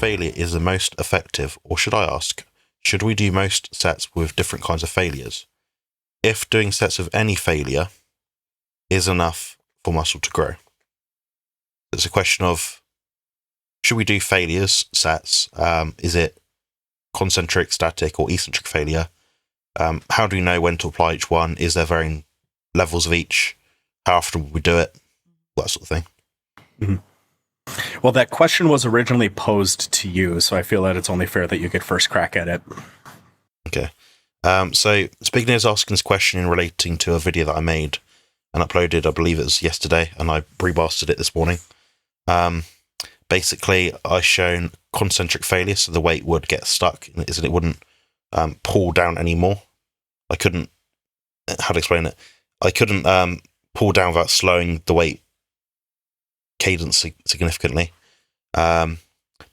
failure is the most effective, or should I ask, should we do most sets with different kinds of failures? If doing sets with any failure is enough for muscle to grow. It's a question of, should we do failures sets? Is it concentric, static, or eccentric failure? How do we know when to apply each one? Is there varying levels of each? How often will we do it? That sort of thing. Mm-hmm. Well, that question was originally posed to you, so I feel that it's only fair that you get first crack at it. Okay. So Spigner is asking this question in relating to a video that I made and uploaded, I believe it was yesterday, and I remastered it this morning. Basically, I shown concentric failure, so the weight would get stuck, and it wouldn't pull down anymore. I couldn't, how to explain it? I couldn't pull down without slowing the weight cadence significantly. Then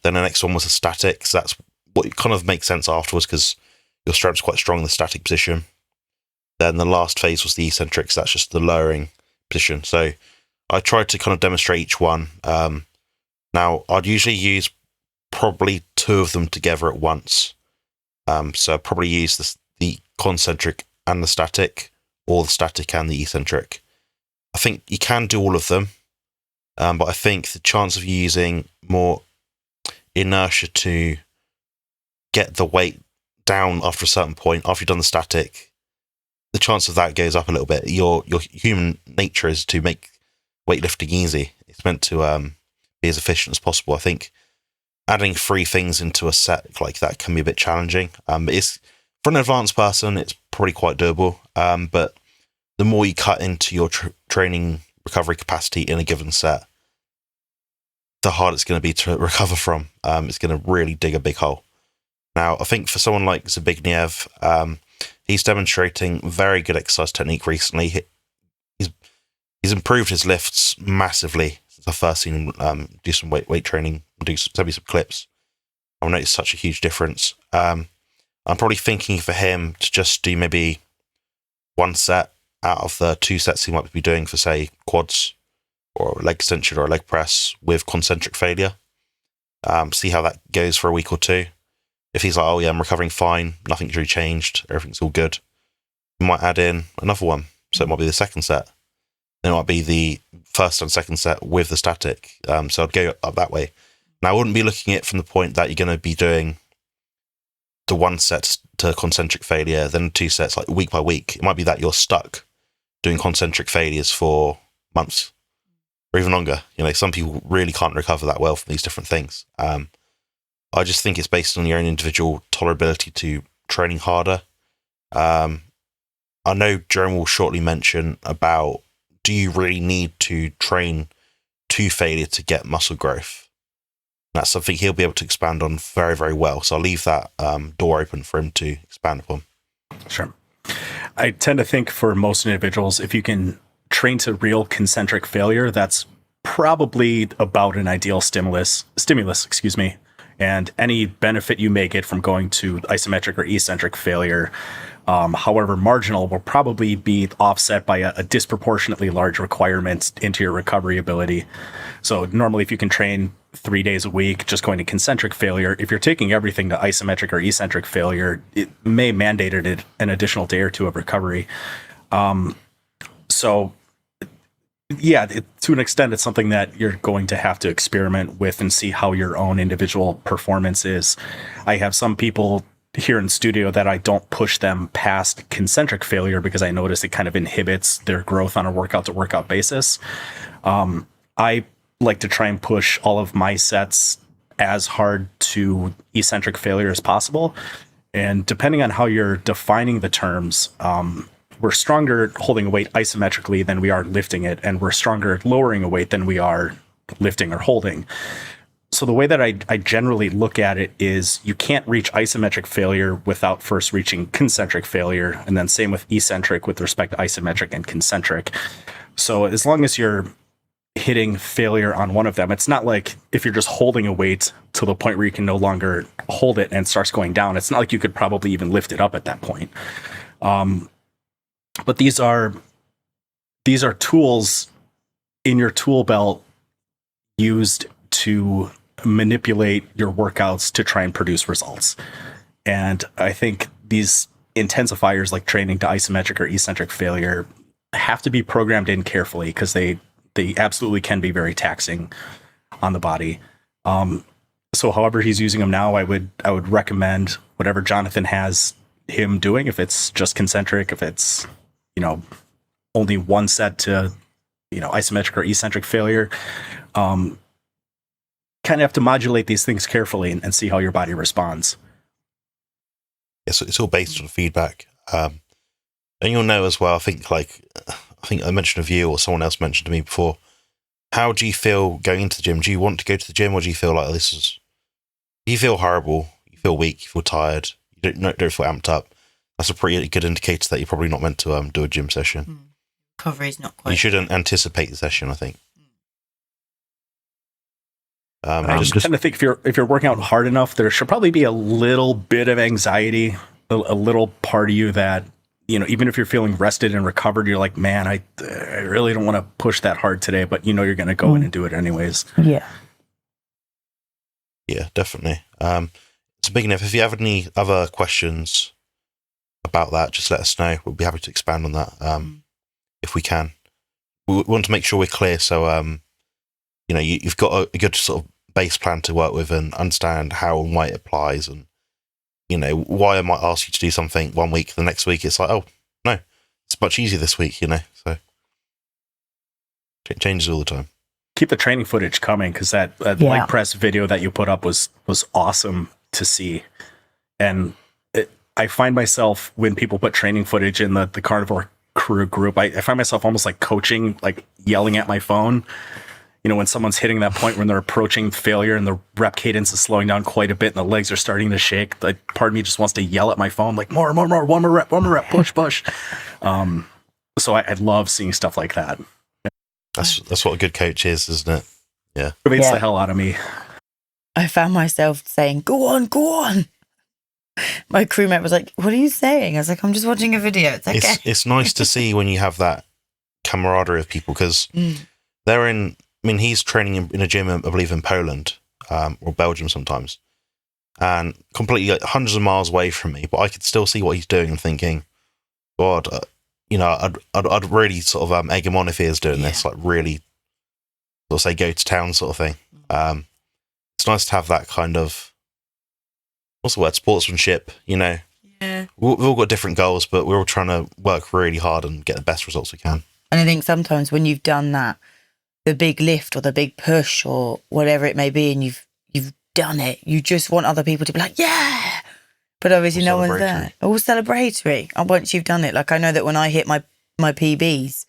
the next one was a static, so that's what kind of makes sense afterwards because your strap's quite strong in the static position. Then the last phase was the eccentric, so that's just the lowering position. So I tried to kind of demonstrate each one. Now, I'd usually use probably two of them together at once. So I'd probably use the concentric and the static, or the static and the eccentric. I think you can do all of them, but I think the chance of using more inertia to get the weight down after a certain point, after you've done the static, the chance of that goes up a little bit. Your human nature is to make weightlifting easy. It's meant to be as efficient as possible. I think adding 3 things into a set like that can be a bit challenging. It's for an advanced person, it's probably quite doable. But the more you cut into your training recovery capacity in a given set, the harder it's going to be to recover from. It's going to really dig a big hole. Now, I think for someone like Zbigniew, he's demonstrating very good exercise technique recently. He's improved his lifts massively since I first seen him do some weight training, send me some clips. I've noticed such a huge difference. I'm probably thinking for him to just do maybe 1 set out of the 2 sets he might be doing for, say, quads or leg extension or a leg press with concentric failure. See how that goes for a week or 2. If he's like, oh yeah, I'm recovering fine, nothing's really changed, everything's all good, you might add in another one. So it might be the second set. Then it might be the first and second set with the static. So I'd go up that way. Now, I wouldn't be looking at it from the point that you're going to be doing the 1 set to concentric failure, then 2 sets, like week by week. It might be that you're stuck doing concentric failures for months or even longer. You know, some people really can't recover that well from these different things. I just think it's based on your own individual tolerability to training harder. I know Jerome will shortly mention about, do you really need to train to failure to get muscle growth? That's something he'll be able to expand on very, very well. So I'll leave that door open for him to expand upon. Sure. I tend to think for most individuals, if you can train to real concentric failure, that's probably about an ideal stimulus, and any benefit you may get from going to isometric or eccentric failure, however marginal, will probably be offset by a disproportionately large requirement into your recovery ability. So normally if you can train 3 days a week just going to concentric failure, if you're taking everything to isometric or eccentric failure, it may mandate it an additional day or 2 of recovery. So yeah, to an extent, it's something that you're going to have to experiment with and see how your own individual performance is. I have some people here in studio that I don't push them past concentric failure because I notice it kind of inhibits their growth on a workout to workout basis. I like to try and push all of my sets as hard to eccentric failure as possible. And depending on how you're defining the terms, we're stronger holding a weight isometrically than we are lifting it, and we're stronger lowering a weight than we are lifting or holding. So the way that I generally look at it is you can't reach isometric failure without first reaching concentric failure, and then same with eccentric with respect to isometric and concentric. So as long as you're hitting failure on one of them, it's not like if you're just holding a weight to the point where you can no longer hold it and it starts going down, it's not like you could probably even lift it up at that point. But these are tools in your tool belt used to manipulate your workouts to try and produce results. And I think these intensifiers like training to isometric or eccentric failure have to be programmed in carefully because they absolutely can be very taxing on the body. So however he's using them now, I would recommend whatever Jonathan has him doing. If it's just concentric, if it's, only one set to, isometric or eccentric failure, kind of have to modulate these things carefully and see how your body responds. Yeah, so it's all based on feedback. And you'll know as well, I think I mentioned of you or someone else mentioned to me before, how do you feel going into the gym? Do you want to go to the gym, or do you feel like do you feel horrible, you feel weak, you feel tired, you don't feel amped up? That's a pretty good indicator that you're probably not meant to do a gym session. Recovery is not quite. You shouldn't anticipate the session, I think. I just tend to think if you're working out hard enough, there should probably be a little bit of anxiety, a little part of you that, even if you're feeling rested and recovered, you're like, man, I really don't want to push that hard today, but you're going to go in and do it anyways. Yeah. Yeah, definitely. So big enough. If you have any other questions about that, just let us know. We'll be happy to expand on that if we can. We want to make sure we're clear, so you've got a good sort of base plan to work with and understand how and why it applies, and why I might ask you to do something one week, the next week it's like, oh no, it's much easier this week, so it changes all the time. Keep the training footage coming, because that leg press video that you put up was awesome to see. And I find myself, when people put training footage in the carnivore crew group, I find myself almost like coaching, like yelling at my phone. When someone's hitting that point when they're approaching failure and the rep cadence is slowing down quite a bit and the legs are starting to shake, like part of me just wants to yell at my phone, like more, one more rep, push. So I love seeing stuff like that. That's what a good coach is, isn't it? Yeah. It motivates the hell out of me. I found myself saying, go on. My crewmate was like, what are you saying? I was like, I'm just watching a video. It's okay. It's nice to see when you have that camaraderie of people, because he's training in a gym, I believe, in Poland or Belgium sometimes, and completely hundreds of miles away from me, but I could still see what he's doing and thinking, God, I'd really sort of egg him on if he is doing this, like really, let's say, go to town sort of thing. It's nice to have that kind of, what's the word, sportsmanship, Yeah. We've all got different goals, but we're all trying to work really hard and get the best results we can. And I think sometimes when you've done that, the big lift or the big push or whatever it may be, and you've done it, you just want other people to be like, yeah. But obviously no one's there. All celebratory. And once you've done it, like I know that when I hit my PBs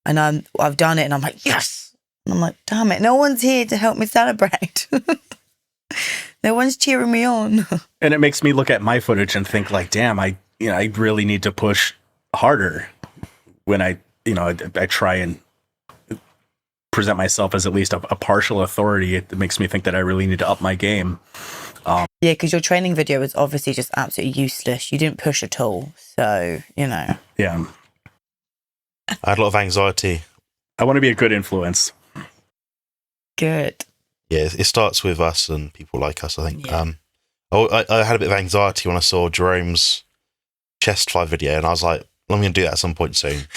and I've done it and I'm like, yes. And I'm like, damn it, no one's here to help me celebrate. No one's cheering me on. And it makes me look at my footage and think like, damn, I really need to push harder when I try and present myself as at least a partial authority. It makes me think that I really need to up my game. Yeah, because your training video was obviously just absolutely useless. You didn't push at all. So, Yeah. I had a lot of anxiety. I want to be a good influence. Good. Yeah, it starts with us and people like us, I think. Yeah. I had a bit of anxiety when I saw Jerome's chest fly video, and I was like, I'm going to do that at some point soon.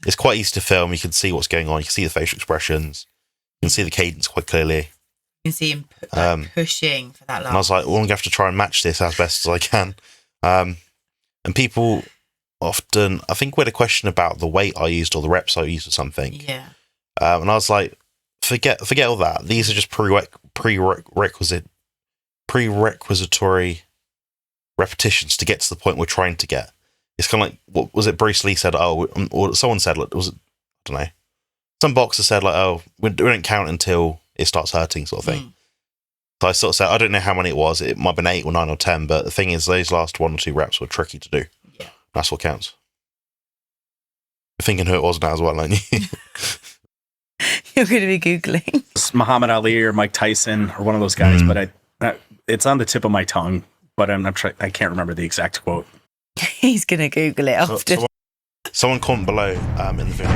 It's quite easy to film. You can see what's going on. You can see the facial expressions. You can see the cadence quite clearly. You can see him pushing for that last. And I was like, well, I'm going to have to try and match this as best as I can. And people often, I think we had a question about the weight I used or the reps I used or something. Yeah. And I was like, forget all that. These are just prerequisitory repetitions to get to the point we're trying to get. It's kind of like, what was it Bruce Lee said? Or someone said, I don't know. Some boxer said, we don't count until it starts hurting, sort of thing. So I sort of said, I don't know how many it was. It might have been 8 or 9 or 10, but the thing is, those last 1 or 2 reps were tricky to do. Yeah. That's what counts. You're thinking who it was now as well, aren't you? You're going to be Googling. It's Muhammad Ali or Mike Tyson or one of those guys, but it's on the tip of my tongue, but I can't remember the exact quote. He's going to Google it after. Someone comment below in the video